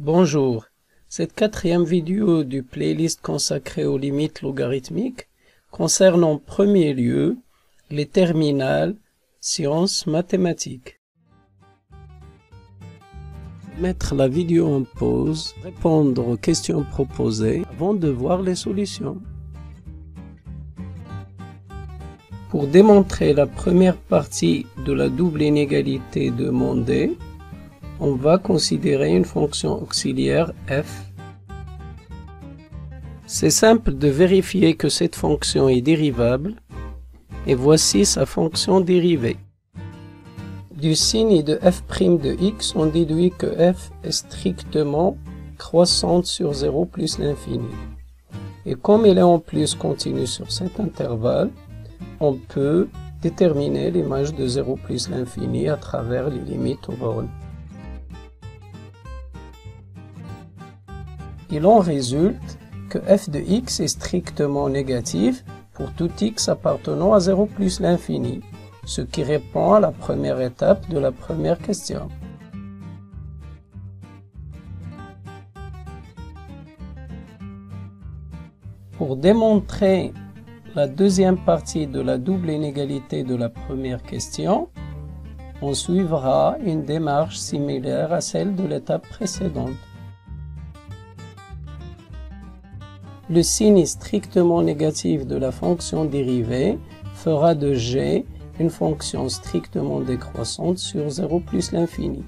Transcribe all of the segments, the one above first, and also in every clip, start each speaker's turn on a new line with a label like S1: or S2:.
S1: Bonjour, cette quatrième vidéo du playlist consacrée aux limites logarithmiques concerne en premier lieu les terminales sciences mathématiques. Mettre la vidéo en pause, répondre aux questions proposées avant de voir les solutions. Pour démontrer la première partie de la double inégalité demandée, on va considérer une fonction auxiliaire f. C'est simple de vérifier que cette fonction est dérivable et voici sa fonction dérivée. Du signe de f' de x, on déduit que f est strictement croissante sur 0 plus l'infini. Et comme elle est en plus continue sur cet intervalle, on peut déterminer l'image de 0 plus l'infini à travers les limites aux bornes. Il en résulte que f de x est strictement négatif pour tout x appartenant à 0 plus l'infini, ce qui répond à la première étape de la première question. Pour démontrer la deuxième partie de la double inégalité de la première question, on suivra une démarche similaire à celle de l'étape précédente. Le signe strictement négatif de la fonction dérivée fera de g une fonction strictement décroissante sur 0 plus l'infini.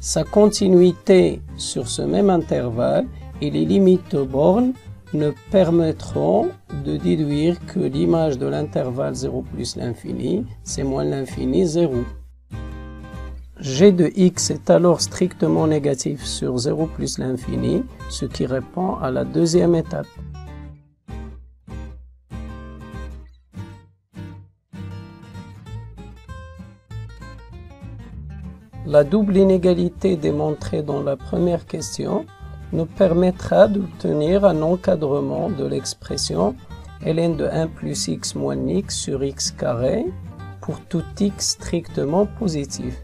S1: Sa continuité sur ce même intervalle et les limites aux bornes nous permettront de déduire que l'image de l'intervalle 0 plus l'infini, c'est moins l'infini 0. G de x est alors strictement négatif sur 0 plus l'infini, ce qui répond à la deuxième étape. La double inégalité démontrée dans la première question nous permettra d'obtenir un encadrement de l'expression ln de 1 plus x moins x sur x carré pour tout x strictement positif.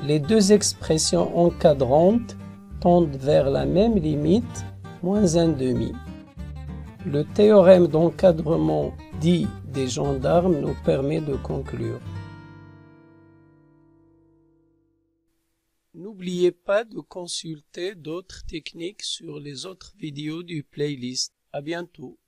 S1: Les deux expressions encadrantes tendent vers la même limite, moins 1/2. Le théorème d'encadrement dit des gendarmes nous permet de conclure. N'oubliez pas de consulter d'autres techniques sur les autres vidéos du playlist. À bientôt.